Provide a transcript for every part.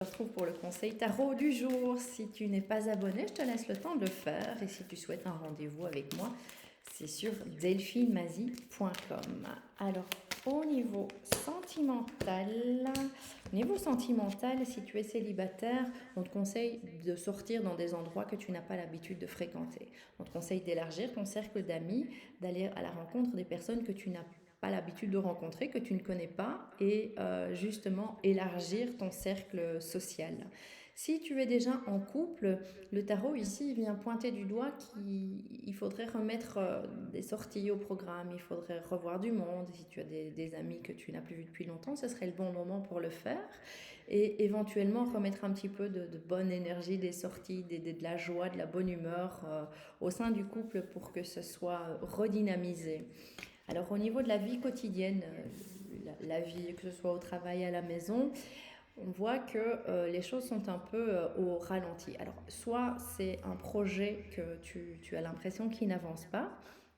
On se retrouve pour le conseil tarot du jour. Si tu n'es pas abonné, je te laisse le temps de le faire. Et si tu souhaites un rendez-vous avec moi, c'est sur delphinemazie.com. Alors, au niveau sentimental, si tu es célibataire, on te conseille de sortir dans des endroits que tu n'as pas l'habitude de fréquenter. On te conseille d'élargir ton cercle d'amis, d'aller à la rencontre des personnes que tu n'as pas l'habitude de rencontrer, que tu ne connais pas, et justement élargir ton cercle social. Si tu es déjà en couple, le tarot ici vient pointer du doigt qu'il faudrait remettre des sorties au programme, il faudrait revoir du monde. Si tu as des amis que tu n'as plus vus depuis longtemps, ce serait le bon moment pour le faire. Et éventuellement remettre un petit peu de bonne énergie, des sorties, de la joie, de la bonne humeur au sein du couple pour que ce soit redynamisé. Alors au niveau de la vie quotidienne, la vie, que ce soit au travail, à la maison, on voit que les choses sont un peu au ralenti. Alors soit c'est un projet que tu as l'impression qu'il n'avance pas,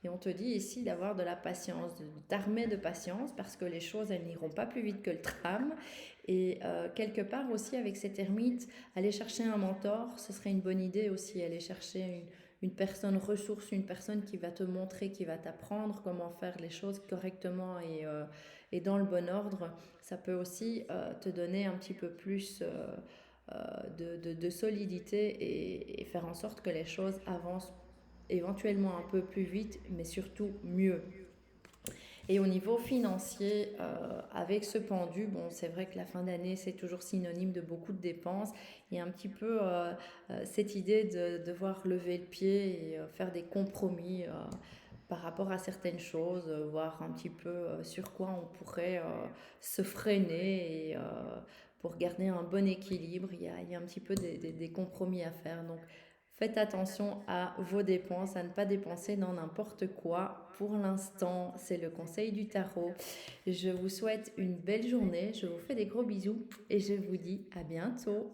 et on te dit ici d'avoir de la patience, de t'armer de patience, parce que les choses, elles n'iront pas plus vite que le tram. Et quelque part aussi avec cette ermite, aller chercher un mentor, ce serait une bonne idée aussi, aller chercher une personne ressource, une personne qui va te montrer, qui va t'apprendre comment faire les choses correctement et dans le bon ordre. Ça peut aussi te donner un petit peu plus de solidité et faire en sorte que les choses avancent éventuellement un peu plus vite, mais surtout mieux. Et au niveau financier, avec ce pendu, bon, c'est vrai que la fin d'année, c'est toujours synonyme de beaucoup de dépenses. Il y a un petit peu cette idée de devoir lever le pied et faire des compromis par rapport à certaines choses, voir un petit peu sur quoi on pourrait se freiner et pour garder un bon équilibre, il y a un petit peu des compromis à faire. Donc, faites attention à vos dépenses, à ne pas dépenser dans n'importe quoi. Pour l'instant, c'est le conseil du tarot. Je vous souhaite une belle journée, je vous fais des gros bisous et je vous dis à bientôt.